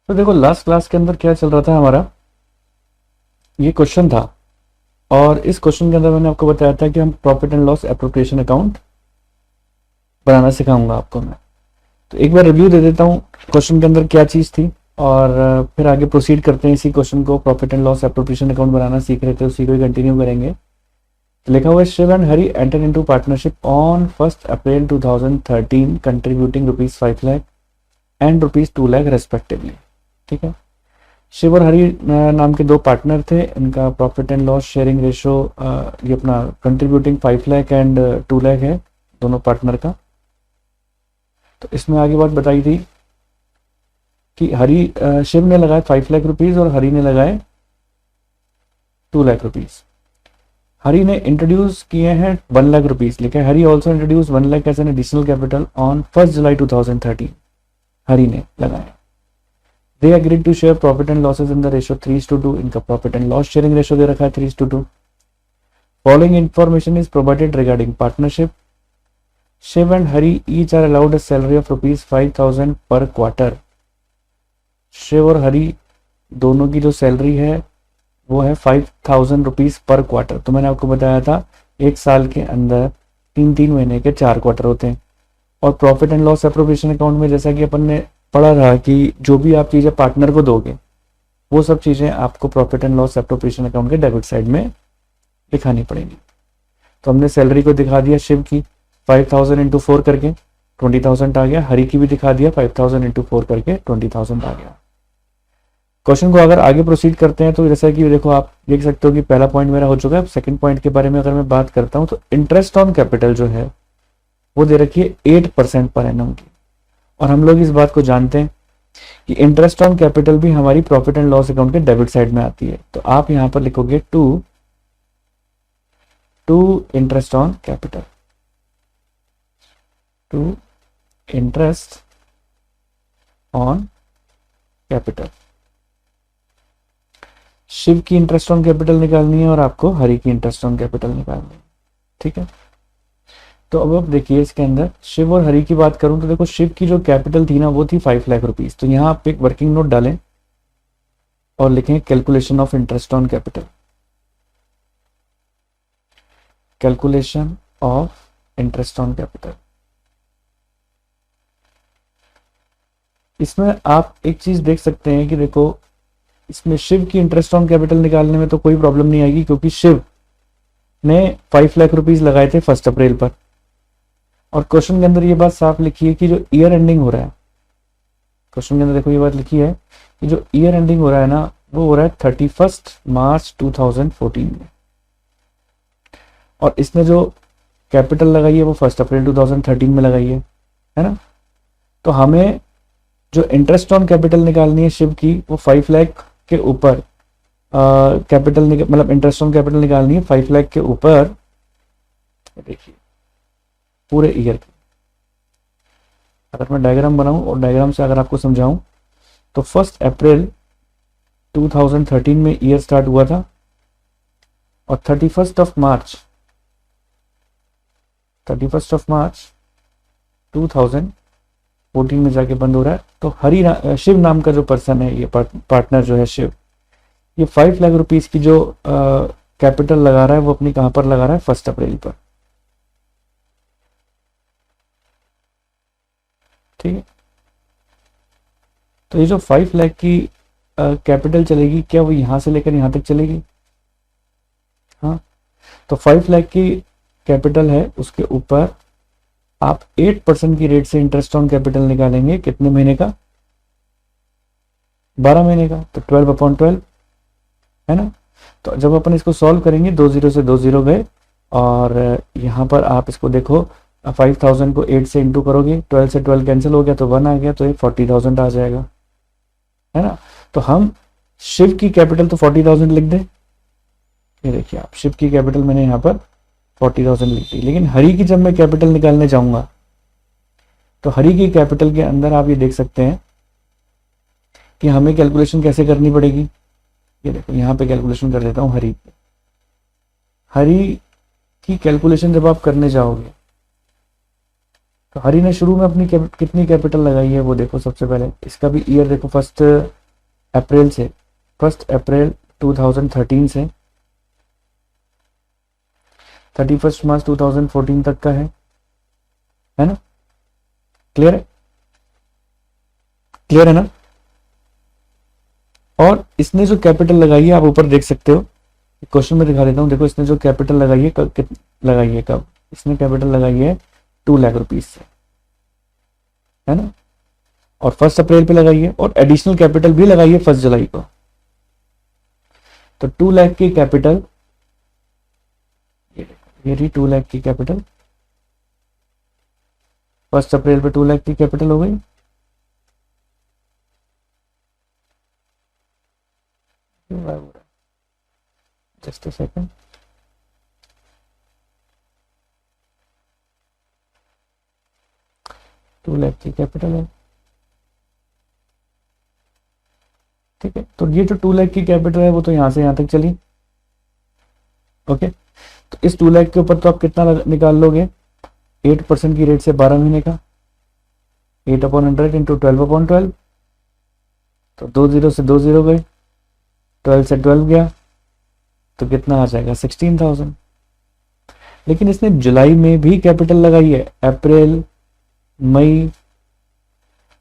तो देखो last class के अंदर क्या चल रहा था हमारा, ये क्वेश्चन था। और इस क्वेश्चन के अंदर मैंने आपको बताया था कि हम profit and loss appropriation account बनाना सिखाऊंगा आपको मैं। तो एक बार रिव्यू दे देता हूँ क्वेश्चन के अंदर क्या चीज़ थी, और फिर आगे प्रोसीड करते हैं। इसी क्वेश्चन को profit and loss appropriation account बनाना सीख रहे थे, उसी को ही कंटिन्यू करेंगे। तो लिखा हुआ है Shiv and Hari enter into partnership on 1 April 2013 contributing ₹5 lakh and ₹2 lakh respectively. ठीक है। शिव और हरी नाम के दो पार्टनर थे। इनका profit and loss sharing ratio ये अपना कंट्रीब्यूटिंग 5 लाख एंड 2 लाख है दोनों पार्टनर का। तो इसमें आगे बात बताई थी कि शिव ने लगाए 5 लाख रुपीज और हरी ने लगाए 2 लाख रुपीज। हरी ने इंट्रोड्यूस किए हैं 1 लाख रुपीज, लिखा है Hari also introduce 1 lakh as an additional capital on 1 July 2013। Hari ने लगाए। They agreed to share profit and losses in the ratio 3:2. इनका profit and loss sharing ratio दे रखा है 3:2. Following information is provided regarding partnership. Shiv and Hari each are allowed a salary of ₹5,000 per quarter. Shiv और हरी दोनों की जो salary है वो है ₹5,000 पर क्वार्टर। तो मैंने आपको बताया था एक साल के अंदर 3 महीने के 4 क्वार्टर होते हैं। और profit and loss appropriation account में जैसा कि अपन ने पढ़ा था कि जो भी आप चीज़ें पार्टनर को दोगे वो सब चीज़ें आपको profit and loss appropriation account के डेबिट साइड में दिखानी पड़ेगी। तो हमने सैलरी को दिखा दिया शिव की 5,000 इंटू 4 करके 20,000 आ गया। हरी की भी दिखा दिया 5,000 इंटू 4 करके 20,000 आ गया। क्वेश्चन को अगर आगे प्रोसीड करते हैं तो जैसा कि देखो आप देख सकते हो कि पहला पॉइंट मेरा हो चुका है। सेकंड पॉइंट के बारे में अगर मैं बात करता हूं तो इंटरेस्ट ऑन कैपिटल जो है वो दे रखी है 8% पर एनम की। और हम लोग इस बात को जानते हैं कि इंटरेस्ट ऑन कैपिटल भी हमारी प्रॉफिट एंड लॉस अकाउंट के डेबिट साइड में आती है। तो आप यहां पर लिखोगे to interest on capital, to interest on capital. Shiv की इंटरेस्ट ऑन कैपिटल निकालनी है और आपको हरी की इंटरेस्ट ऑन कैपिटल निकालनी है। ठीक है। तो अब आप देखिए इसके अंदर शिव और हरी की बात करूं तो देखो शिव की जो कैपिटल थी ना वो थी 5 लाख रुपीज। तो यहां आप एक वर्किंग नोट डालें और लिखें calculation of interest on capital, calculation of interest on capital. इसमें आप एक चीज देख सकते हैं कि देखो इसमें शिव की इंटरेस्ट ऑन कैपिटल निकालने में तो कोई प्रॉब्लम नहीं आएगी क्योंकि शिव ने 5 लाख रुपीज लगाए थे 1 अप्रैल पर। और क्वेश्चन के अंदर ये बात साफ लिखी है कि जो ईयर एंडिंग हो रहा है, क्वेश्चन के अंदर देखो ये बात लिखी है कि जो ईयर एंडिंग हो रहा है ना वो हो रहा है 31 मार्च 2014 में। और इसने जो कैपिटल लगाई है वो 1 अप्रैल 2013 में लगाई है ना। तो हमें जो इंटरेस्ट ऑन कैपिटल निकालनी है शिव की वो 5 लाख के ऊपर कैपिटल मतलब इंटरेस्ट ऑन कैपिटल निकालनी है 5 लाख के ऊपर। देखिए पूरे ईयर की अगर मैं डायग्राम बनाऊं और डायग्राम से अगर आपको समझाऊं तो 1 अप्रैल 2013 में ईयर स्टार्ट हुआ था और 31 मार्च 2014 में जाके बंद हो रहा है। तो शिव नाम का जो पर्सन है, ये पार्टनर जो है शिव, ये 5 लाख रुपीज की जो कैपिटल लगा रहा है वो अपनी कहां पर लगा रहा है 1 अप्रैल पर। ठीक है। तो ये जो 5 लाख की कैपिटल चलेगी क्या वो यहां से लेकर यहां तक चलेगी? हाँ। तो 5 लाख की कैपिटल है उसके ऊपर आप 8% की रेट से इंटरेस्ट ऑन कैपिटल निकालेंगे। कितने महीने का? 12 महीने का। तो 12/12 है ना। तो जब अपन इसको सॉल्व करेंगे 2 0 से 2 0 गए और यहाँ पर आप इसको देखो 5,000 को 8 से इंटू करोगे, 12 से 12 कैंसिल हो गया तो 1 आ गया, तो ये 40,000 आ जाएगा, है ना। तो हम शिव की कैपिटल तो 40,000 लिख दें। ये देखिए आप शिव की कैपिटल मैंने यहाँ पर 40,000 लिख दी। लेकिन हरी की जब मैं कैपिटल निकालने जाऊंगा तो हरी की कैपिटल के अंदर आप ये देख सकते हैं कि हमें कैलकुलेशन कैसे करनी पड़ेगी। ये देखो यहाँ पे कैलकुलेशन कर देता हूँ हरी की कैलकुलेशन जब आप करने जाओगे तो हरी ने शुरू में अपनी कितनी कैपिटल लगाई है वो देखो। सबसे पहले इसका भी ईयर देखो, 1 अप्रैल से, 1 अप्रैल 2013 से 31 मार्च 2014 तक का है ना? क्लियर है? क्लियर है ना? और इसने जो कैपिटल लगाई है आप ऊपर देख सकते हो, क्वेश्चन में दिखा देता हूँ। देखो इसने जो कैपिटल लगाई है लगाई है कब? इसने कैपिटल लगाई है 2 लाख रुपीज से, है ना? और 1 अप्रैल पे लगाई है, और एडिशनल कैपिटल भी लगाई है 1 जुलाई को। तो 2 लाख की कैपिटल, ये रही 2 लाख की कैपिटल। 1 अप्रैल पे 2 लाख की कैपिटल हो गई। Just a second. Two lakh की कैपिटल है, ठीक है। तो ये जो 2 लाख की कैपिटल है वो तो यहां से यहां तक चली, ओके। तो इस 2 लाख के ऊपर तो आप कितना निकाल लोगे? 8% की रेट से 12 महीने का, 8/100 इंटू 12/12। तो 2 0 से 2 0 गए, 12 से 12 गया, तो कितना आ जाएगा? 16,000। लेकिन इसने जुलाई में भी कैपिटल लगाई है, अप्रैल मई,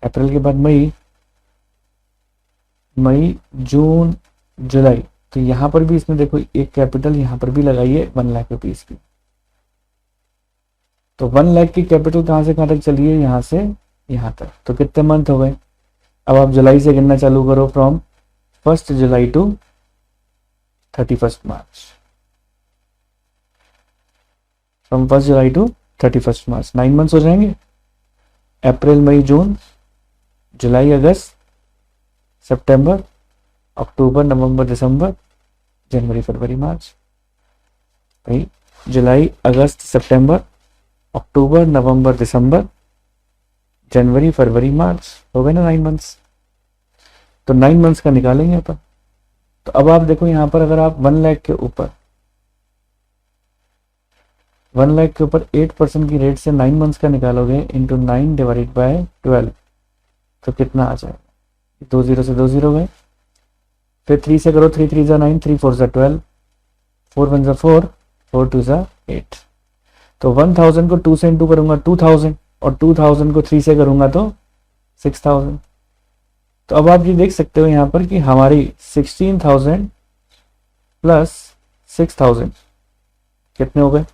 अप्रैल के बाद मई जून जुलाई। तो यहां पर भी इसने देखो एक कैपिटल यहां पर भी लगाई है 1 लाख रुपीज की। तो 1 लाख की कैपिटल कहां से कहां तक चली है? यहां से यहां तक। तो कितने मंथ हो गए? अब आप जुलाई से गिनना चालू करो, from 1 July to 31 March. From 1 July to 31 March 9 months हो जाएंगे। अप्रैल मई जून जुलाई अगस्त सितंबर अक्टूबर नवंबर दिसंबर जनवरी फरवरी मार्च। भाई जुलाई अगस्त सितंबर अक्टूबर नवंबर दिसंबर जनवरी फरवरी मार्च, हो गए ना 9 मंथ्स। तो 9 मंथ्स का निकालेंगे अपन। तो अब आप देखो यहां पर अगर आप 1 लाख के ऊपर 8% की रेट से 9 मंथ्स का निकालोगे, इंटू 9 डिवाइडेड बाय 12, तो कितना आ जाएगा? 2 0 से 2 0 गए, फिर 3 से करो, 3 3 जा 9, 3 4 जा 12, 4 1 जा 4, 4 2 जा 8। तो 1000 को 2 से इंटू करूंगा 2000, और 2000 को 3 से करूंगा तो 6000। तो अब आप ये देख सकते हो यहां पर कि हमारी 16,000 प्लस 6,000 कितने हो गए?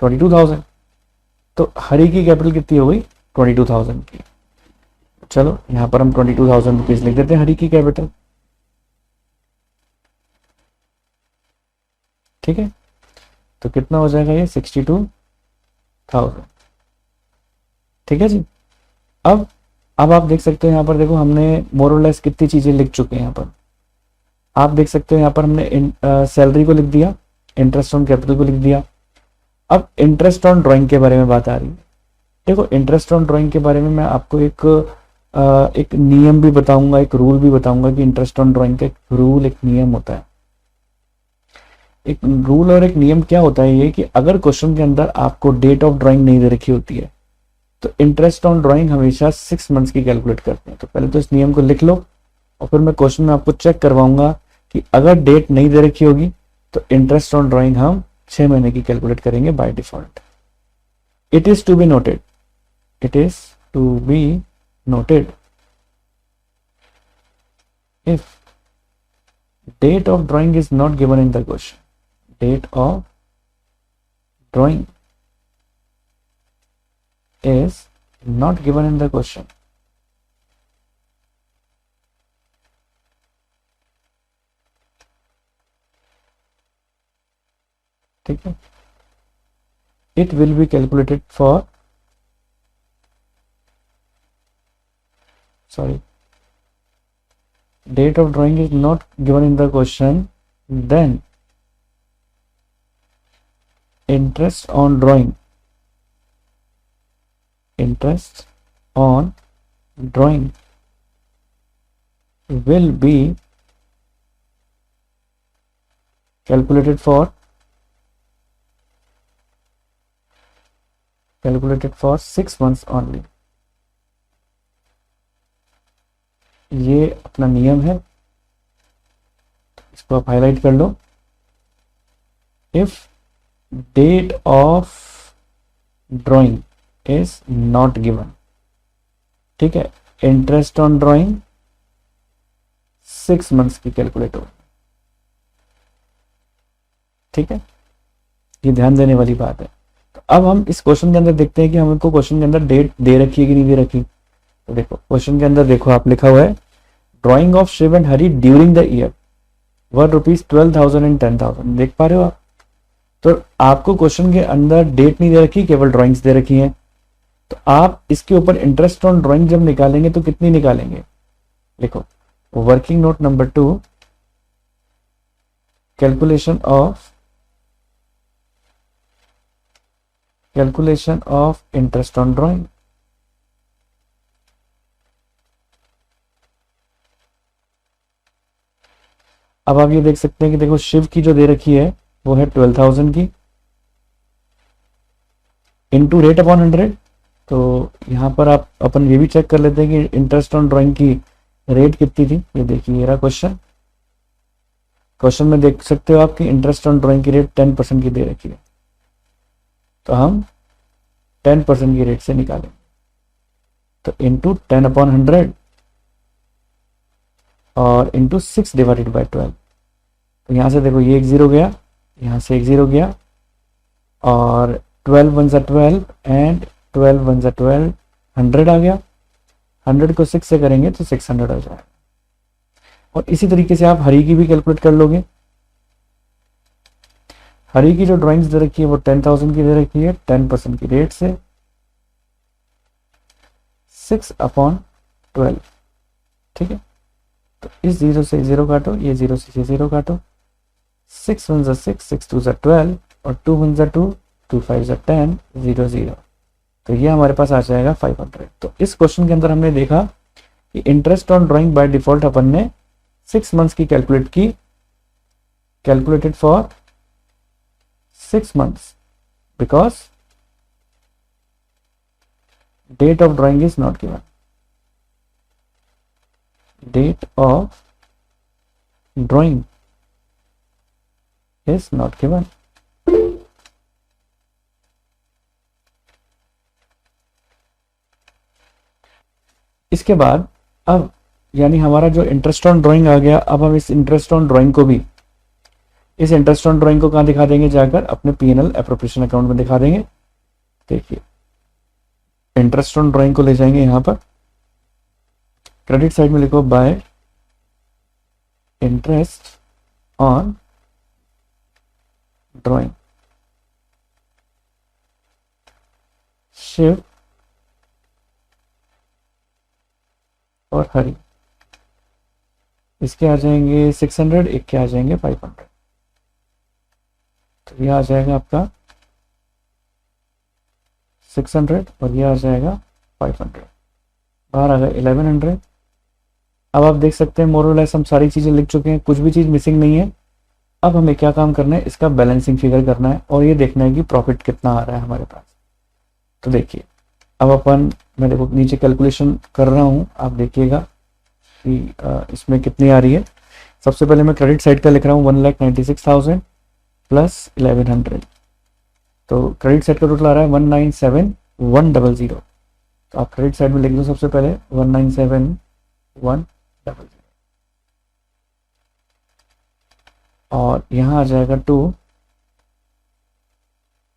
22,000। तो हरी की कैपिटल कितनी हो गई? 22,000 की। चलो यहां पर हम 22,000 रुपीज लिख देते हैं हरी की कैपिटल, ठीक है। तो कितना हो जाएगा ये? 62,000, ठीक है जी। अब आप देख सकते हो यहाँ पर देखो हमने मोर और लेस कितनी चीजें लिख चुके हैं। यहाँ पर आप देख सकते हो यहाँ पर हमने सैलरी को लिख दिया, इंटरेस्ट ऑन कैपिटल को लिख दिया। अब इंटरेस्ट ऑन ड्राइंग के बारे में बात आ रही है। देखो इंटरेस्ट ऑन ड्राइंग के बारे में मैं आपको एक नियम भी बताऊंगा, एक रूल भी बताऊंगा कि इंटरेस्ट ऑन ड्राइंग का एक रूल, एक नियम होता है। एक रूल और एक नियम क्या होता है ये कि अगर क्वेश्चन के अंदर आपको डेट ऑफ ड्राइंग नहीं दे रखी होती है तो इंटरेस्ट ऑन ड्राइंग हमेशा 6 मंथ्स की कैलकुलेट करते हैं। तो पहले तो इस नियम को लिख लो और फिर मैं क्वेश्चन में आपको चेक करवाऊंगा कि अगर डेट नहीं दे रखी होगी तो इंटरेस्ट ऑन ड्राइंग हम 6 महीने की कैलकुलेट करेंगे by default. It is to be noted, it is to be noted, if date of drawing is not given in the question, date of drawing is not given in the question, ठीक है, it will be calculated for, sorry, date of drawing is not given in the question, then interest on drawing, interest on drawing will be calculated for calculated for 6 months only. ये अपना नियम है, इसको आप highlight कर लो। If date of drawing is not given, ठीक है, इंटरेस्ट ऑन ड्राइंग 6 मंथ्स की कैलकुलेट हो, ठीक है, ये ध्यान देने वाली बात है। तो अब हम इस क्वेश्चन के अंदर देखते हैं कि हमको क्वेश्चन के अंदर डेट दे रखी है कि नहीं दे रखी। तो देखो क्वेश्चन के अंदर देखो आप लिखा हुआ है drawing of Shiv and Hari during the year were ₹12,000 एंड 10,000, देख पा रहे हो आप। तो आपको क्वेश्चन के अंदर डेट नहीं दे रखी, केवल ड्राइंग्स दे रखी हैं। तो आप इसके ऊपर इंटरेस्ट ऑन ड्राइंग जब निकालेंगे तो कितनी निकालेंगे, देखो working note number 2, calculation of interest on drawing. अब आप ये देख सकते हैं कि देखो शिव की जो दे रखी है वो है 12,000 की इनटू रेट अपॉन 100। तो यहाँ पर आप अपन ये भी चेक कर लेते हैं कि इंटरेस्ट ऑन ड्राइंग की रेट कितनी थी। ये देखिए ये रहा क्वेश्चन में देख सकते हो आपकी इंटरेस्ट ऑन ड्राइंग की रेट 10% की दे रखी है। तो हम 10% की रेट से निकालेंगे, तो इंटू 10 अपॉन 100 और इंटू 6 डिवाइडेड बाई 12। तो यहाँ से देखो ये एक जीरो गया, यहाँ से एक जीरो गया, और 12 1 ज़ा 12 एंड 12 1 ज़ा 12, 100 आ गया। 100 को 6 से करेंगे तो 600 आ जाएगा। और इसी तरीके से आप हरी की भी कैलकुलेट कर लोगे। हरी की जो ड्राइंग्स दे रखी है वो 10,000 की दे रखी है, 10% की रेट से 6 अपॉन 12, ठीक है। तो इस जीरो से जीरो काटो, ये जीरो से जीरो काटो, 6 1 ज़ा 6, 6 2 ज़ा 12 और 2 1 ज़ा 2, 2 5 ज़ा 10, 0 0। तो ये हमारे पास आ जाएगा 500। तो इस क्वेश्चन के अंदर हमने देखा कि interest on drawing by default अपन ने 6 मंथ्स की कैलकुलेट की, calculated for 6 months because date of drawing is not given. Date of drawing is not given. इसके बाद अब यानी हमारा जो इंटरेस्ट ऑन ड्राइंग आ गया। अब हम इस इंटरेस्ट ऑन ड्राइंग को भी, इस इंटरेस्ट ऑन ड्राइंग को कहाँ दिखा देंगे, जाकर अपने P&L एप्रोप्रिएशन अकाउंट में दिखा देंगे। देखिए इंटरेस्ट ऑन ड्राइंग को ले जाएंगे यहाँ पर, क्रेडिट साइड में लिखो by interest on drawing Shiv और हरी। इसके आ जाएंगे 600, एक के आ जाएंगे 500। तो ये आ जाएगा आपका 600 और ये आ जाएगा 500, बाहर आ गया 1100। अब आप देख सकते हैं मोर और लेस हम सारी चीज़ें लिख चुके हैं, कुछ भी चीज़ मिसिंग नहीं है। अब हमें क्या काम करना है, इसका बैलेंसिंग फिगर करना है और ये देखना है कि प्रॉफिट कितना आ रहा है हमारे पास। तो देखिए अब अपन, मैं देखो नीचे कैलकुलेशन कर रहा हूँ, आप देखिएगा कि इसमें कितनी आ रही है। सबसे पहले मैं क्रेडिट साइड का लिख रहा हूँ 1,96,000 प्लस 1100। तो क्रेडिट साइड का टोटल आ रहा है 197,100। तो आप क्रेडिट साइड में लिख दो सबसे पहले 197,100 और यहाँ आ जाएगा to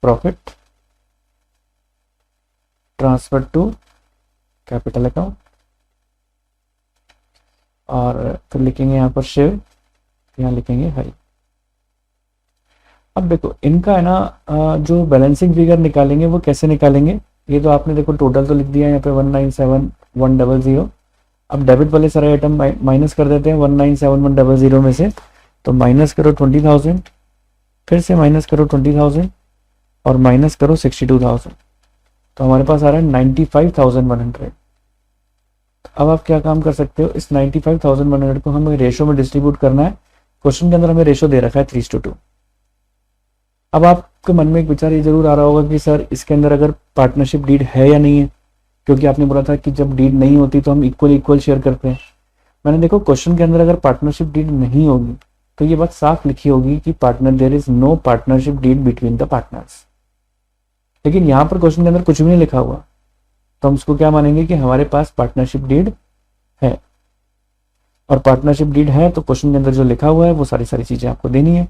profit transfer to capital account और फिर लिखेंगे यहाँ पर शिव, यहाँ लिखेंगे हरी। अब देखो इनका है ना जो बैलेंसिंग फिगर निकालेंगे वो कैसे निकालेंगे, ये तो आपने देखो टोटल तो लिख दिया यहाँ पे 197,100। अब डेबिट वाले सारे आइटम माइनस कर देते हैं 197,100 में से। तो माइनस करो 20,000, फिर से माइनस करो 20,000 और माइनस करो 62,000। तो हमारे पास आ रहा है 95,100। अब आप क्या काम कर सकते हो, इस 95,100 को हमें रेशो में डिस्ट्रीब्यूट करना है। क्वेश्चन के अंदर हमें रेशो दे रखा है 3:2। अब आपके मन में एक विचार ये जरूर आ रहा होगा कि सर इसके अंदर अगर पार्टनरशिप डीड है या नहीं है, क्योंकि आपने बोला था कि जब डीड नहीं होती तो हम इक्वल इक्वल शेयर करते हैं। मैंने देखो क्वेश्चन के अंदर अगर पार्टनरशिप डीड नहीं होगी तो ये बात साफ लिखी होगी कि partner there is no partnership deed between the partners. लेकिन यहाँ पर क्वेश्चन के अंदर कुछ भी नहीं लिखा हुआ, तो हम उसको क्या मानेंगे कि हमारे पास पार्टनरशिप डीड है। और पार्टनरशिप डीड है तो क्वेश्चन के अंदर जो लिखा हुआ है वो सारी सारी चीजें आपको देनी है,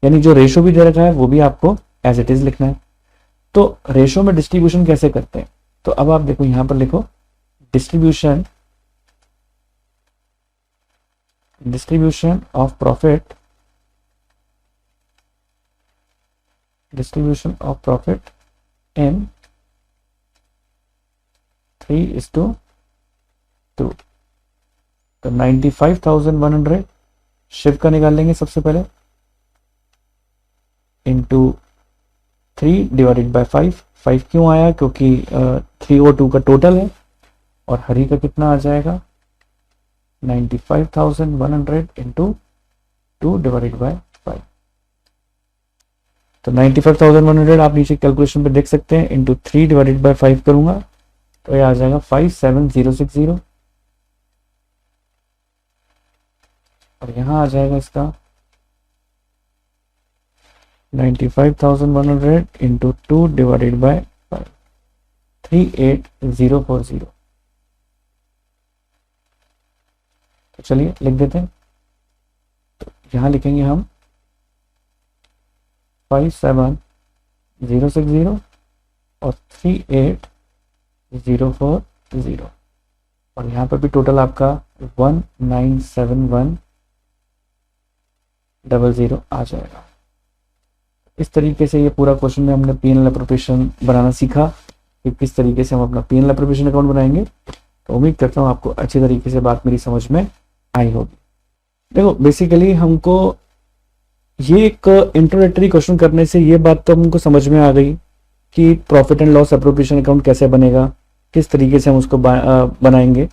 यानी जो रेशो भी दे रखा है वो भी आपको एज इट इज लिखना है। तो रेशो में डिस्ट्रीब्यूशन कैसे करते हैं, तो अब आप देखो यहां पर लिखो distribution of profit, distribution of profit in 3:2। तो 95,100 शिव का निकाल लेंगे सबसे पहले, इंटू 3 डिवाइडेड बाय 5। 5 क्यों आया, क्योंकि 3 और 2 का टोटल है, और हरी का कितना आ जाएगा 95,100 इंटू 2 डिवाइडेड बाय 5। तो 95,100 आप नीचे कैलकुलेशन पे देख सकते हैं, इंटू 3 डिवाइडेड बाय 5 करूंगा तो ये आ जाएगा 57060, और यहां आ जाएगा इसका 95,100 इंटू 2 डिवाइडेड बाय 5, 38040। तो चलिए लिख देते हैं। तो यहां लिखेंगे हम 57060 और 38040, और यहाँ पर भी टोटल आपका 197100 आ जाएगा। इस तरीके से ये पूरा क्वेश्चन में हमने पी एन एल एप्रोप्रिएशन बनाना सीखा कि किस तरीके से हम अपना P N L appropriation account बनाएंगे। तो उम्मीद करता हूँ आपको अच्छी तरीके से बात मेरी समझ में आई होगी। देखो बेसिकली हमको ये एक इंट्रोडक्टरी क्वेश्चन करने से ये बात तो हमको समझ में आ गई कि profit and loss appropriation account कैसे बनेगा, किस तरीके से हम उसको बनाएंगे।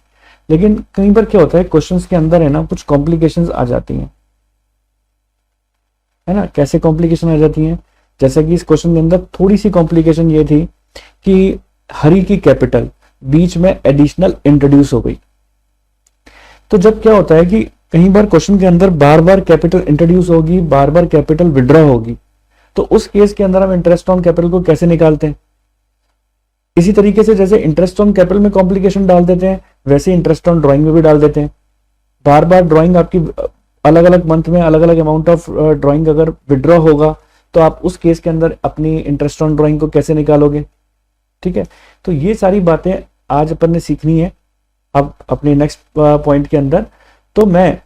लेकिन कई बार क्या होता है क्वेश्चंस के अंदर है ना कुछ कॉम्प्लिकेशंस आ जाती हैं, है ना। कैसे कॉम्प्लिकेशन आ जाती हैं, जैसा कि इस क्वेश्चन के अंदर थोड़ी सी कॉम्प्लिकेशन ये थी कि हरी की कैपिटल बीच में एडिशनल इंट्रोड्यूस हो गई। तो जब क्या होता है कि कई बार क्वेश्चन के अंदर बार बार कैपिटल इंट्रोड्यूस होगी, बार बार कैपिटल विड्रॉ होगी, तो उस केस के अंदर हम इंटरेस्ट ऑन कैपिटल को कैसे निकालते हैं। इसी तरीके से जैसे इंटरेस्ट ऑन कैपिटल में कॉम्प्लिकेशन डाल देते हैं, वैसे इंटरेस्ट ऑन ड्राइंग में भी डाल देते हैं। बार बार ड्राइंग आपकी अलग अलग मंथ में अलग अलग अमाउंट ऑफ ड्राइंग अगर विड्रॉ होगा तो आप उस केस के अंदर अपनी इंटरेस्ट ऑन ड्राइंग को कैसे निकालोगे। ठीक है, तो ये सारी बातें आज अपन ने सीखनी है अब अपने नेक्स्ट पॉइंट के अंदर। तो मैं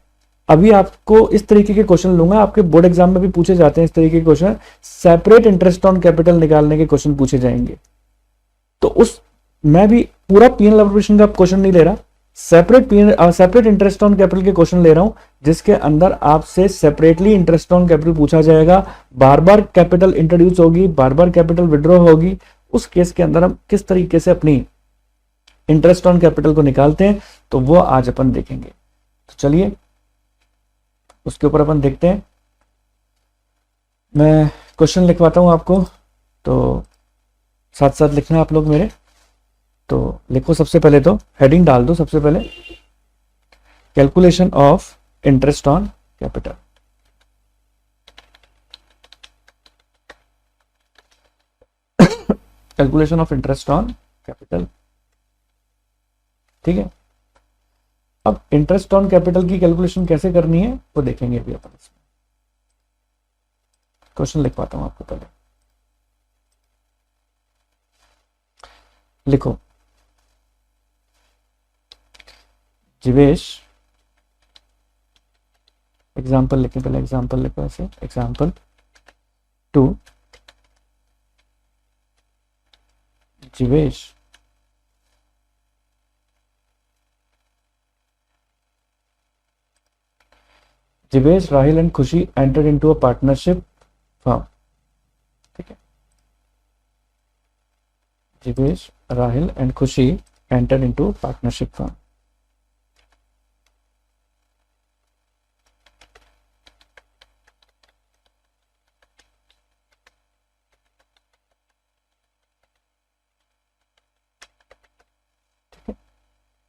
अभी आपको इस तरीके के क्वेश्चन लूंगा, आपके बोर्ड एग्जाम में भी पूछे जाते हैं इस तरीके के question, separate interest on capital निकालने के क्वेश्चन पूछे जाएंगे। तो उस मैं भी पूरा पीएनएल एप्रोप्रिएशन का क्वेश्चन नहीं ले रहा, सेपरेट इंटरेस्ट ऑन कैपिटल के क्वेश्चन ले रहा हूं, जिसके अंदर आपसे सेपरेटली इंटरेस्ट ऑन कैपिटल पूछा जाएगा। बार बार कैपिटल इंट्रोड्यूस होगी, बार बार कैपिटल विड्रॉ होगी, उस केस के अंदर हम किस तरीके से अपनी इंटरेस्ट ऑन कैपिटल को निकालते हैं तो वो आज अपन देखेंगे। तो चलिए उसके ऊपर अपन देखते हैं। मैं क्वेश्चन लिखवाता हूं आपको, तो साथ साथ लिखना आप लोग मेरे। तो लिखो सबसे पहले, तो हेडिंग डाल दो सबसे पहले, calculation of interest on capital. Calculation of interest on capital, ठीक है। अब इंटरेस्ट ऑन कैपिटल की कैलकुलेशन कैसे करनी है वो देखेंगे अभी अपन इसमें। क्वेश्चन लिखवाता हूं आपको पहले, लिखो जीवेश, एग्जाम्पल लिखे पहले, एग्जाम्पल लिखो ऐसे, एग्जाम्पल 2, जीवेश राहिल एंड खुशी entered into a partnership firm. ठीक है, जीवेश, राहिल एंड खुशी एंटर्ड इनटू पार्टनरशिप फर्म।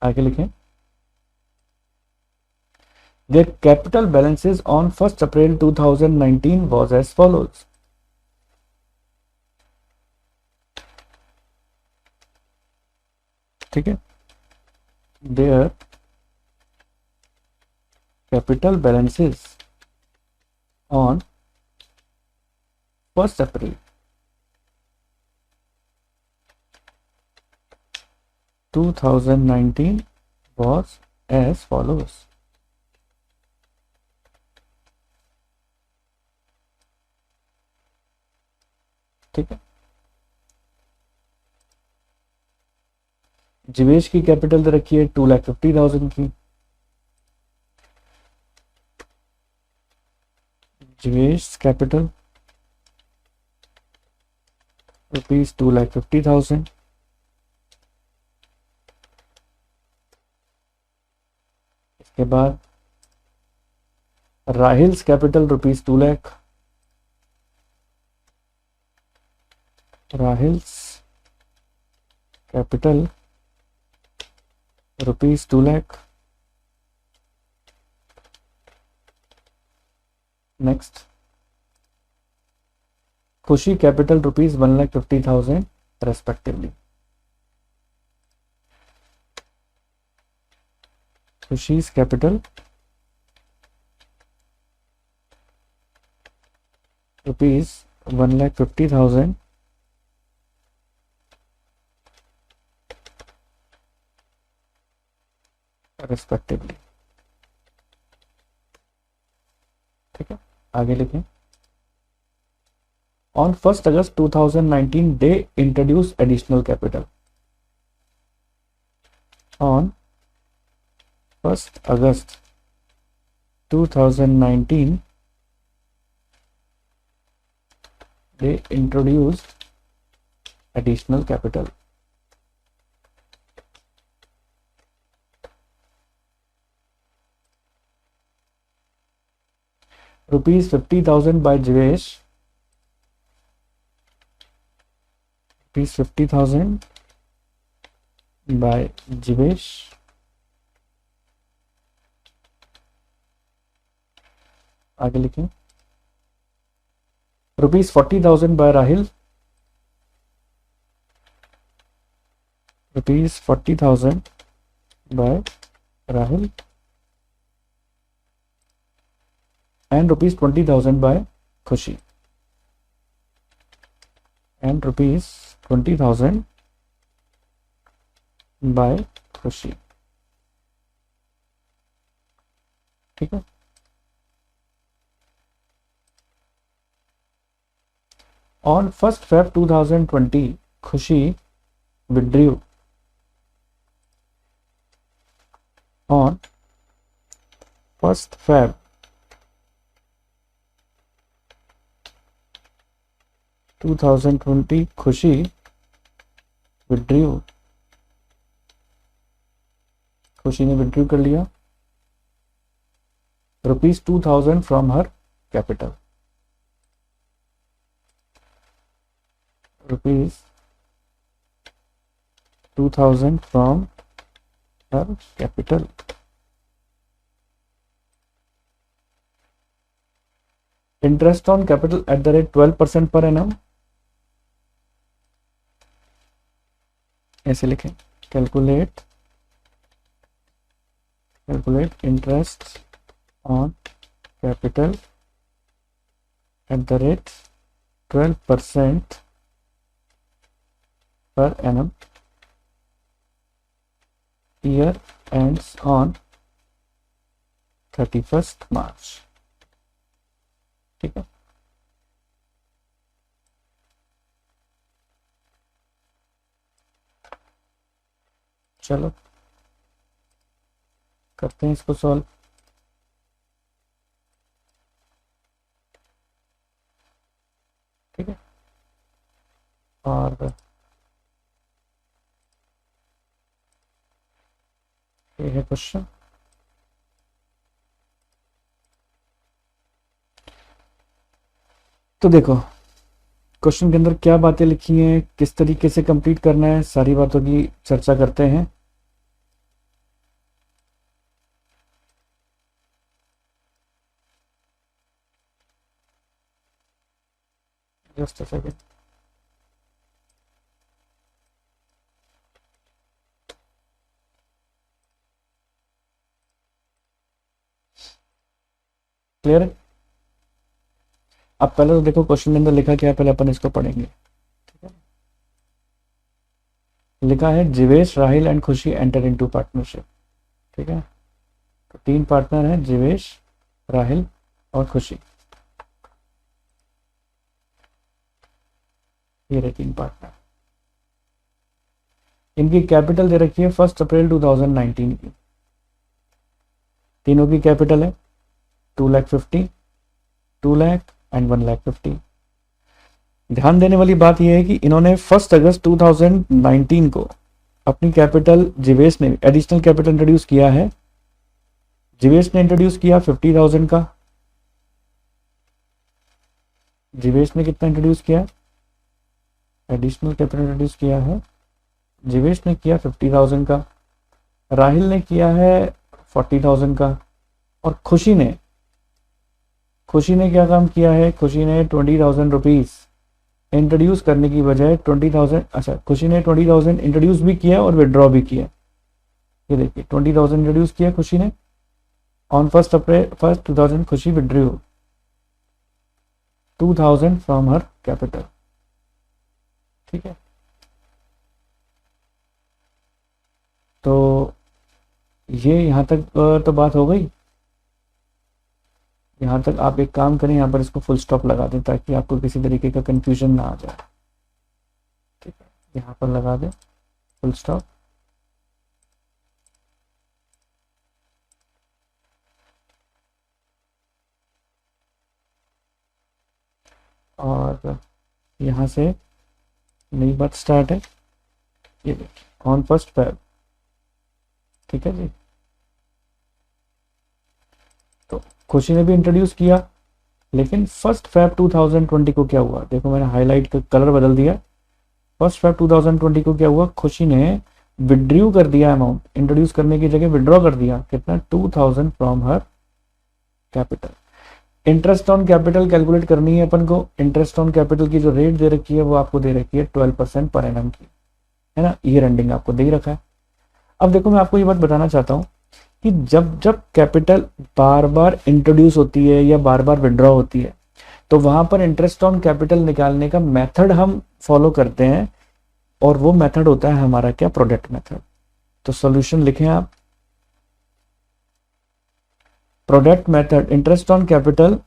आगे लिखें, their capital balances on 1st April 2019 was as follows. ठीक है, their capital balances on 1st April 2019 was as follows. ठीक है, जीवेश की कैपिटल रखी है 2,50,000 की, जीवेश कैपिटल ₹2,50,000। इसके बाद Rahil's capital ₹2 lakh, Rahil's capital ₹2 lakh. Next, Khushi capital ₹1,50,000 respectively. Khushi's capital ₹1,50,000 respectively. ठीक है, आगे लिखें, on 1st August 2019 they introduce additional capital. On 1st August 2019 they introduced additional capital। ₹50,000 by Jivesh, ₹50,000 by Jivesh, आगे लिखें, ₹40,000 by Rahil, ₹40,000 by Rahil, and ₹20,000 by Khushi, and ₹20,000 by Khushi। ठीक है, on 1st Feb 2020 Khushi withdrew, on 1st Feb 2020 खुशी withdrew, खुशी ने withdrew कर लिया ₹2,000 from her capital, ₹2,000 from her capital. Interest on capital at the rate 12% per annum, ऐसे लिखें, calculate interest on capital at the rate 12% per annum, year ends on 31st March। ठीक है, चलो करते हैं इसको सॉल्व। ठीक है, और ये है क्वेश्चन। तो देखो क्वेश्चन के अंदर क्या बातें लिखी हैं, किस तरीके से कंप्लीट करना है, सारी बातों की चर्चा करते हैं। Just a second. क्लियर है? अब पहले तो देखो क्वेश्चन के अंदर लिखा क्या है, पहले अपन इसको पढ़ेंगे। ठीक है, लिखा है जीवेश, राहिल एंड खुशी एंटर इनटू पार्टनरशिप। ठीक है, तो 3 पार्टनर हैं, जीवेश, राहिल और खुशी। ये रहे 3 पार्टनर। इनकी कैपिटल दे रखी है 1 अप्रैल 2019 की। तीनों की कैपिटल है 2,50,000, 2,00,000 एंड 1,50,000। ध्यान देने वाली बात यह है कि इन्होंने 1 अगस्त 2019 को अपनी कैपिटल, जीवेश ने एडिशनल कैपिटल इंट्रोड्यूस किया है। जीवेश ने इंट्रोड्यूस किया 50,000 का। जीवेश ने कितना इंट्रोड्यूस किया? एडिशनल कैपिटल इंट्रोड्यूस किया है, जीवेश ने किया 50,000 का। राहिल ने किया है 40,000 का। और खुशी ने क्या काम किया है? खुशी ने 20,000 रुपीज इंट्रोड्यूस करने की बजाय 20,000, अच्छा, खुशी ने 20,000 इंट्रोड्यूस भी किया और विड्रॉ भी किया। ये देखिए 20,000 इंट्रोड्यूस किया खुशी ने। ऑन 1 अप्रैल 2000 खुशी विड्रू 2,000 फ्रॉम हर कैपिटल। ठीक है, तो ये यहाँ तक तो बात हो गई। यहाँ तक आप एक काम करें, यहाँ पर इसको फुल स्टॉप लगा दें ताकि आपको किसी तरीके का कंफ्यूजन ना आ जाए। ठीक है, यहाँ पर लगा दें फुल स्टॉप। और यहाँ से नई बात स्टार्ट है। ये देखिए ऑन 1 फेब। ठीक है जी, तो खुशी ने भी इंट्रोड्यूस किया, लेकिन 1 फेब 2020 को क्या हुआ? देखो मैंने हाईलाइट का कलर बदल दिया। 1 फेब 2020 को क्या हुआ? खुशी ने विड्रू कर दिया अमाउंट, इंट्रोड्यूस करने की जगह विड्रॉ कर दिया। कितना? 2,000 from her capital. Interest on capital calculate करनी है अपन को। इंटरेस्ट ऑन कैपिटल की जो रेट दे रखी है वो आपको दे रखी है 12% पर एनम की, है ना। ईयर एंडिंग आपको दे ही रखा है। अब देखो मैं आपको ये बात बताना चाहता हूँ कि जब जब कैपिटल बार बार इंट्रोड्यूस होती है या बार बार विड्रॉ होती है, तो वहां पर इंटरेस्ट ऑन कैपिटल निकालने का मेथड हम फॉलो करते हैं, और वो मेथड होता है हमारा क्या? Product method. तो सॉल्यूशन लिखें आप, product method, interest on capital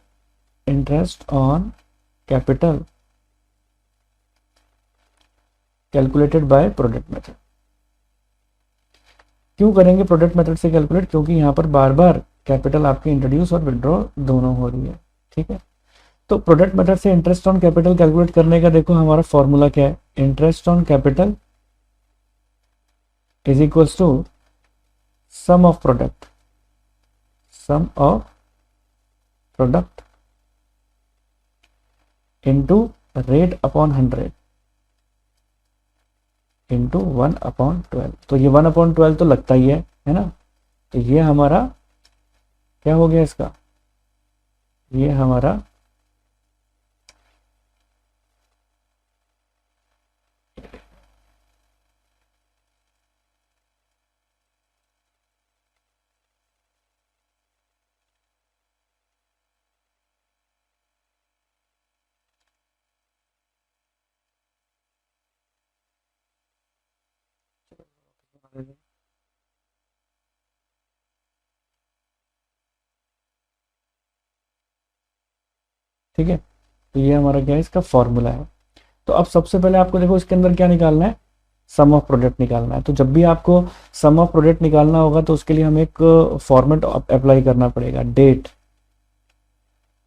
calculated by product method. क्यों करेंगे प्रोडक्ट मेथड से कैलकुलेट? क्योंकि यहाँ पर बार बार कैपिटल आपकी इंट्रोड्यूस और विड्रॉ दोनों हो रही है। ठीक है, तो प्रोडक्ट मेथड से इंटरेस्ट ऑन कैपिटल कैलकुलेट करने का देखो हमारा फॉर्मूला क्या है? Interest on capital is equals to sum of product into rate upon 100 into 1/12। तो ये 1/12 तो लगता ही है ना। तो ये हमारा क्या हो गया इसका? ये हमारा ठीक है, तो ये हमारा क्या है? इसका फॉर्मूला है। तो अब सबसे पहले आपको देखो इसके अंदर क्या निकालना है? सम ऑफ प्रोडक्ट निकालना है। तो जब भी आपको सम ऑफ प्रोडक्ट निकालना होगा तो उसके लिए हमें एक फॉर्मेट अप्लाई करना पड़ेगा। Date,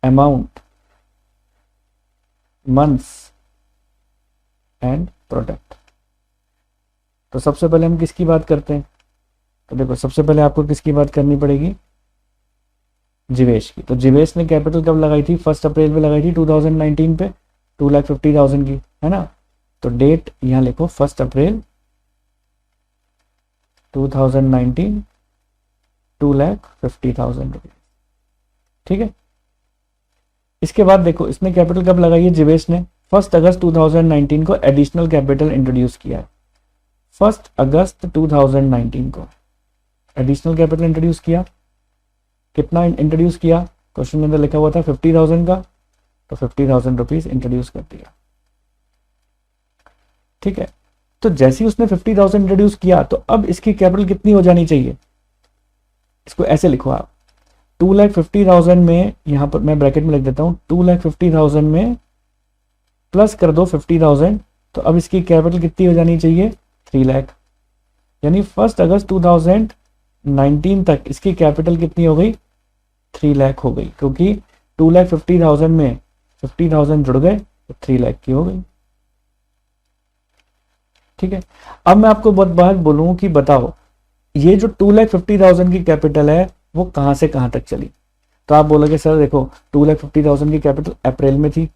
amount, months and product. तो सबसे पहले हम किसकी बात करते हैं? तो देखो सबसे पहले आपको किसकी बात करनी पड़ेगी? जीवेश की। तो जीवेश ने कैपिटल कब लगाई थी? 1 अप्रैल पे लगाई थी 2019 पे, 2,50,000 की, है ना। तो डेट यहाँ लिखो 1 अप्रैल 2019, 2,50,000 रुपये। ठीक है, इसके बाद देखो इसने कैपिटल कब लगाई है जीवेश ने? 1 अगस्त 2019 को एडिशनल कैपिटल इंट्रोड्यूस किया है। 1 अगस्त 2019 को एडिशनल कैपिटल इंट्रोड्यूस किया। कितना इंट्रोड्यूस किया? क्वेश्चन के अंदर लिखा हुआ था 50,000 का, तो 50,000 रुपीज इंट्रोड्यूस कर दिया। ठीक है, तो जैसे ही उसने 50,000 इंट्रोड्यूस किया तो अब इसकी कैपिटल कितनी हो जानी चाहिए? इसको ऐसे लिखो आप, 2,50,000 में, यहां पर मैं ब्रैकेट में लिख देता हूं, 2,50,000 में प्लस कर दो 50,000, तो अब इसकी कैपिटल कितनी हो जानी चाहिए? 3 लाख। यानी 1 अगस्त 2019 तक इसकी कैपिटल कितनी हो गई? 3 लाख हो गई, क्योंकि 2,50,000 में 50,000 जुड़ गए तो 3 लाख की हो गई। ठीक है, अब मैं आपको बहुत बात बोलूं कि बताओ ये जो 2,50,000 की कैपिटल है वो कहां से कहां तक चली? तो आप बोलोगे सर देखो 2,50,000 की कैपिटल अप्रैल में थी,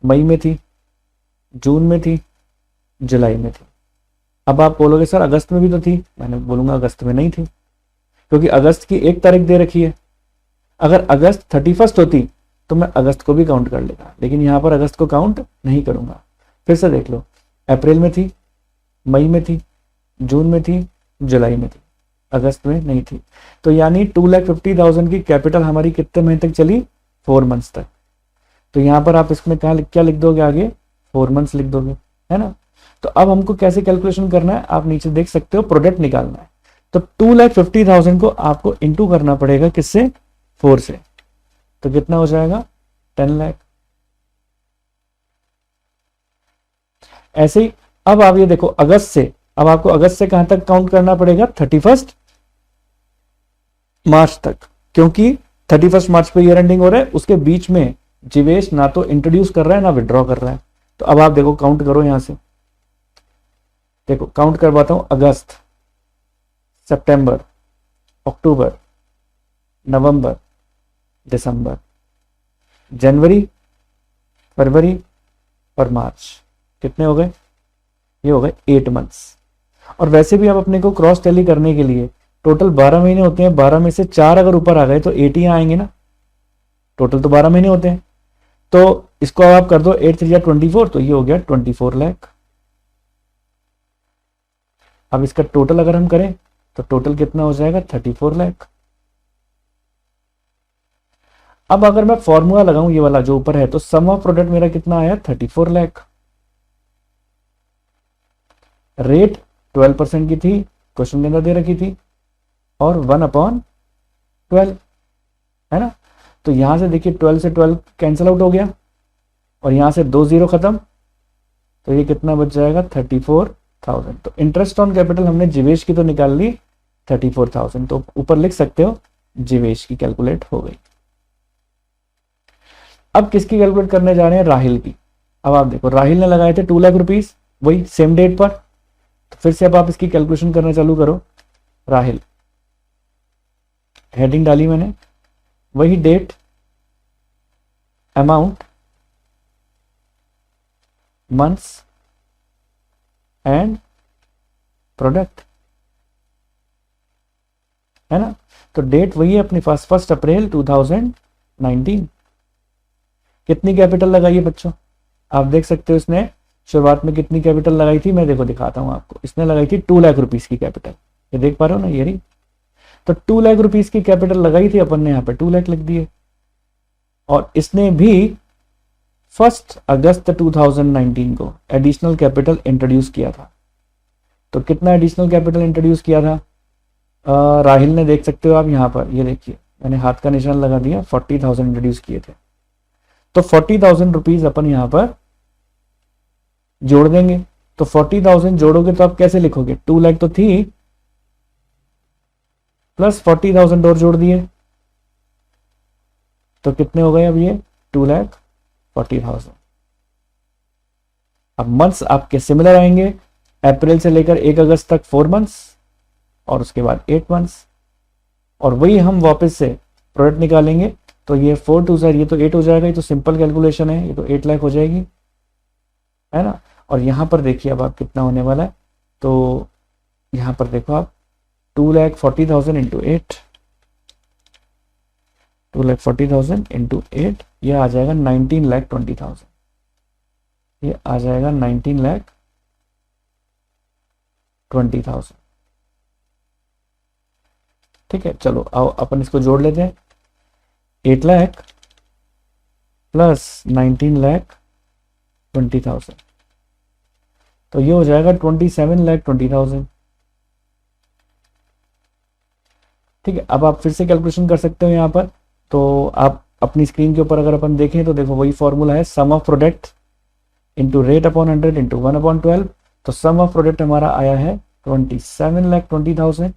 मई में थी, जून में थी, जुलाई में थी। अब आप बोलोगे सर अगस्त में भी तो थी। मैंने बोलूंगा अगस्त में नहीं थी, क्योंकि अगस्त की 1 तारीख दे रखी है। अगर अगस्त 31 होती तो मैं अगस्त को भी काउंट कर लेता, लेकिन यहां पर अगस्त को काउंट नहीं करूंगा। फिर से देख लो, अप्रैल में थी, मई में थी, जून में थी, जुलाई में थी, अगस्त में नहीं थी। तो यानी 2,50,000 की कैपिटल हमारी कितने महीने तक चली? 4 मंथ्स तक। तो यहां पर आप इसमें क्या लिख दोगे आगे? 4 मंथ्स लिख दोगे, है ना। तो अब हमको कैसे कैलकुलेशन करना है, आप नीचे देख सकते हो, प्रोडक्ट निकालना है। तो 2,50,000 को आपको इंटू करना पड़ेगा किससे? 4 से। तो कितना हो जाएगा? 10 लाख। ऐसे ही अब आप ये देखो अगस्त से, अब आपको अगस्त से कहां तक काउंट करना पड़ेगा? 31 मार्च तक, क्योंकि 31 मार्च पे ईयर एंडिंग हो रहा है। उसके बीच में जीवेश ना तो इंट्रोड्यूस कर रहा है ना विड्रॉ कर रहा है। तो अब आप देखो काउंट करो, यहां से देखो काउंट करवाता हूं। अगस्त, सितंबर, अक्टूबर, नवंबर, दिसंबर, जनवरी, फरवरी और मार्च। कितने हो गए? ये हो गए 8 मंथ्स। और वैसे भी आप अपने को क्रॉस टैली करने के लिए टोटल 12 महीने होते हैं, 12 में से 4 अगर ऊपर आ गए तो 8 ही आएंगे ना। टोटल तो 12 महीने होते हैं, तो इसको आप कर दो 8 3 24, तो ये हो गया 24 लाख। अब इसका टोटल अगर हम करें तो टोटल कितना हो जाएगा? 34 लाख। अब अगर मैं फॉर्मूला लगाऊं ये वाला जो ऊपर है, तो सम ऑफ प्रोडक्ट मेरा कितना आया? 34 लाख। रेट 12% की थी, क्वेश्चन के अंदर दे रखी थी, और 1/12 है ना। तो यहां से देखिए 12 से 12 कैंसिल आउट हो गया, और यहां से 2 0 खत्म, तो ये कितना बच जाएगा? 34,000। तो इंटरेस्ट ऑन कैपिटल हमने जीवेश की तो निकाल ली 34,000, तो ऊपर लिख सकते हो जीवेश की कैलकुलेट हो गई। अब किसकी कैलकुलेट करने जा रहे हैं? राहिल की। अब आप देखो राहिल ने लगाए थे 2 लाख रुपीज, वही सेम डेट पर। तो फिर से अब आप इसकी कैलकुलेशन करना चालू करो। राहिल, हेडिंग डाली मैंने, वही date, amount, months and product, है ना। तो डेट वही है अपनी पास, 1 अप्रैल 2019। कितनी कैपिटल लगाई है बच्चों? आप देख सकते हो इसने शुरुआत में कितनी कैपिटल लगाई थी। मैं देखो दिखाता हूं आपको, इसने लगाई थी 2 लाख रुपीस की कैपिटल। ये देख पा रहे हो ना, ये रही। तो 2 लाख रुपीस की कैपिटल लगाई थी अपन ने, यहाँ पे 2 लाख लिख दिए। और इसने भी 1 अगस्त 2019 को एडिशनल कैपिटल इंट्रोड्यूस किया था। तो कितना एडिशनल कैपिटल इंट्रोड्यूस किया था राहिल ने? देख सकते हो आप यहाँ पर, ये देखिए मैंने हाथ का निशान लगा दिया, 40,000 इंट्रोड्यूस किए थे। तो 40,000 रुपीज अपन यहाँ पर जोड़ देंगे। तो 40,000 जोड़ोगे तो आप कैसे लिखोगे? 2 लाख तो थी, प्लस 40,000 और जोड़ दिए, तो कितने हो गए अब ये? 2,40,000। अब मंथ्स आपके सिमिलर आएंगे, अप्रैल से लेकर 1 अगस्त तक 4 मंथ्स, और उसके बाद 8 मंथ्स। और वही हम वापस से प्रोडक्ट निकालेंगे, तो ये 4 2 ये तो 8 हो जाएगा। ये तो सिंपल कैलकुलेशन है, ये तो 8 लाख हो जाएगी, है ना। और यहां पर देखिए अब आप कितना होने वाला है, तो यहां पर देखो आप 2,40,000 इंटू 8, 2,40,000 इंटू 8, यह आ जाएगा 19,20,000। ये आ जाएगा 19,20,000। ठीक है, चलो आओ अपन इसको जोड़ लेते हैं। 8 लाख प्लस 19,20,000, तो ये हो जाएगा 27,20,000। ठीक है, अब आप फिर से कैलकुलेशन कर सकते हो यहाँ पर। तो आप अपनी स्क्रीन के ऊपर अगर अपन देखें तो देखो वही फॉर्मूला है, sum of product into rate upon 100 into 1/12। तो सम ऑफ प्रोडक्ट हमारा आया है 27,20,000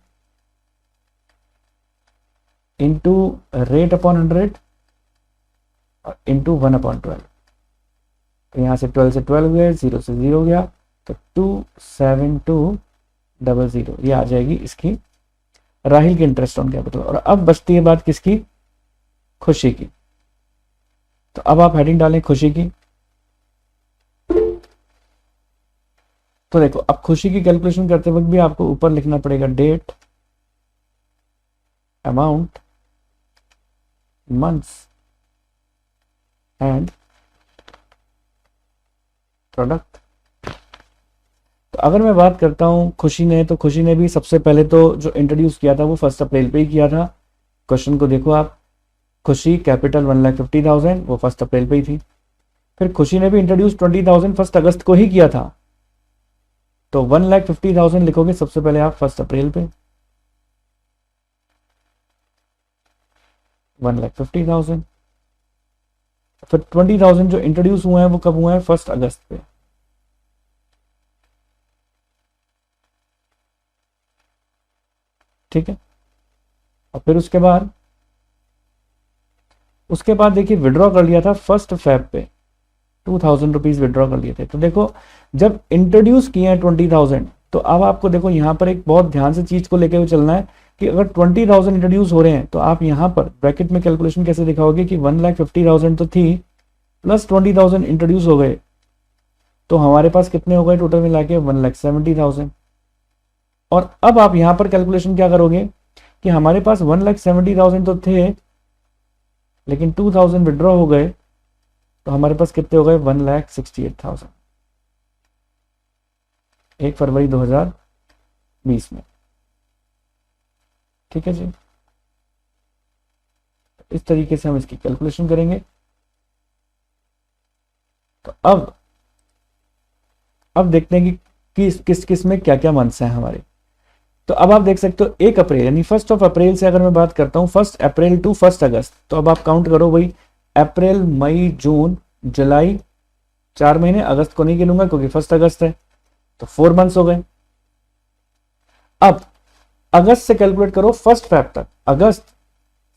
इंटू रेट अपॉन 100 इंटू 1/12। तो यहाँ से 12 से 12 गए, 0 से 0 गया, तो 27200 ये आ जाएगी इसकी राहिल की इंटरेस्ट ऑन कैपिटल। और अब बचती है बात किसकी? खुशी की। तो अब आप हेडिंग डालें खुशी की। तो देखो अब खुशी की कैलकुलेशन करते वक्त भी आपको ऊपर लिखना पड़ेगा date, amount, months and product. तो अगर मैं बात करता हूं खुशी ने, तो खुशी ने भी सबसे पहले तो जो इंट्रोड्यूस किया था वो 1 अप्रैल पे ही किया था। क्वेश्चन को देखो आप, खुशी कैपिटल 1,50,000 वो 1 अप्रैल पे ही थी। फिर खुशी ने भी इंट्रोड्यूस 20,000 1 अगस्त को ही किया था। तो 1,50,000 लिखोगे सबसे पहले आप 1 अप्रैल पे, 1,50,000। फिर 20,000 जो इंट्रोड्यूस हुए हैं वो कब हुए हैं? 1 अगस्त पे। ठीक है, और फिर उसके बाद देखिए विड्रॉ कर लिया था 1 फेब पे, 2,000 रुपीज विड्रॉ कर लिए थे। तो देखो जब इंट्रोड्यूस किए हैं 20,000, तो अब आपको देखो यहाँ पर एक बहुत ध्यान से चीज को लेके हुए चलना है कि अगर 20,000 इंट्रोड्यूस हो रहे हैं तो आप यहाँ पर ब्रैकेट में कैलकुलेशन कैसे दिखाओगे कि 1,50,000 तो थी प्लस 20,000 इंट्रोड्यूस हो गए, तो हमारे पास कितने हो गए टोटल मिला के? 1,70,000। और अब आप यहां पर कैलकुलेशन क्या करोगे कि हमारे पास 1,70,000 तो थे लेकिन 2,000 विड्रॉ हो गए, तो हमारे पास कितने हो गए? 1,68,000 1 फरवरी 2020 में। ठीक है जी, इस तरीके से हम इसकी कैलकुलेशन करेंगे। तो अब देखते हैं कि किस किस में क्या क्या मंथ्स हैं हमारे। तो अब आप देख सकते हो 1 अप्रैल यानी 1 अप्रैल से अगर मैं बात करता हूं 1 अप्रैल टू 1 अगस्त, तो अब आप काउंट करो वही अप्रैल, मई, जून, जुलाई, 4 महीने। अगस्त को नहीं गिनूंगा क्योंकि 1 अगस्त है, तो 4 मंथ्स हो गए। अब अगस्त से कैलकुलेट करो 1 फेब तक, अगस्त,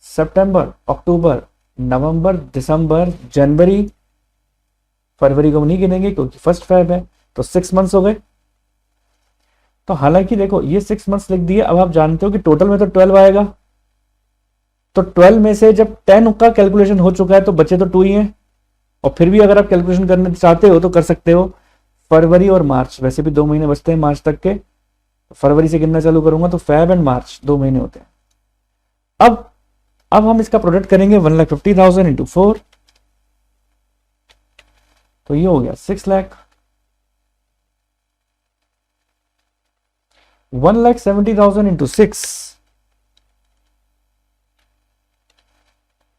सितंबर, अक्टूबर, नवंबर, दिसंबर, जनवरी, फरवरी को नहीं गिनेंगे क्योंकि 1 फेब है, तो 6 मंथ्स हो गए। तो हालांकि देखो ये 6 मंथ्स लिख दिए, अब आप जानते हो कि टोटल में तो 12 आएगा, तो 12 में से जब 10 का कैलकुलेशन हो चुका है तो बचे तो 2 ही हैं। और फिर भी अगर आप कैलकुलेशन करना चाहते हो तो कर सकते हो। फरवरी और मार्च, वैसे भी 2 महीने बचते हैं मार्च तक के, फरवरी से गिनना चालू करूंगा तो फेब एंड मार्च 2 महीने होते हैं। अब हम इसका प्रोडक्ट करेंगे 1,50,000 इंटू 4, तो ये हो गया 6 लाख। 1,70,000 इंटू 6,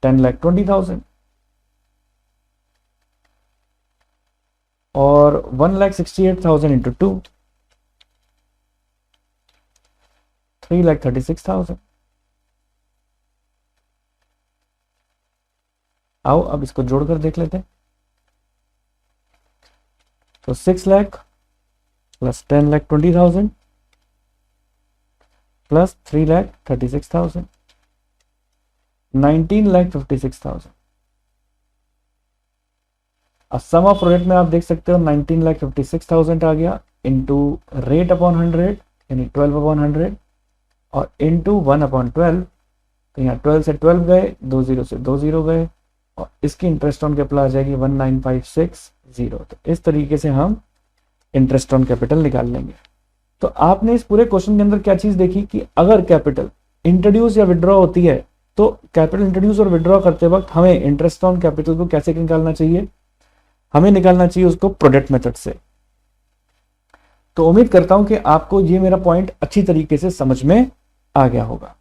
10,20,000। और 1,68,000 इंटू 2, 3,36,000। आओ अब इसको जोड़कर देख लेते हैं। तो 6 लाख प्लस 10,20,000 प्लस 3,36,000, 19,56,000। अब सम ऑफ प्रोडक्ट में आप देख सकते हो 19,56,000 आ गया इंटू रेट अपॉन 100 यानी 12/100 और इंटू 1/12। तो यहाँ 12 से 12 गए, 20 से 20 गए, और इसकी इंटरेस्ट ऑन कैपिटल आ जाएगी 19,560। तो इस तरीके से हम इंटरेस्ट ऑन कैपिटल निकाल लेंगे। तो आपने इस पूरे क्वेश्चन के अंदर क्या चीज देखी कि अगर कैपिटल इंट्रोड्यूस या विड्रॉ होती है तो कैपिटल इंट्रोड्यूस और विड्रॉ करते वक्त हमें इंटरेस्ट ऑन कैपिटल को कैसे निकालना चाहिए? हमें निकालना चाहिए उसको प्रोडक्ट मेथड से। तो उम्मीद करता हूं कि आपको ये मेरा पॉइंट अच्छी तरीके से समझ में आ गया होगा।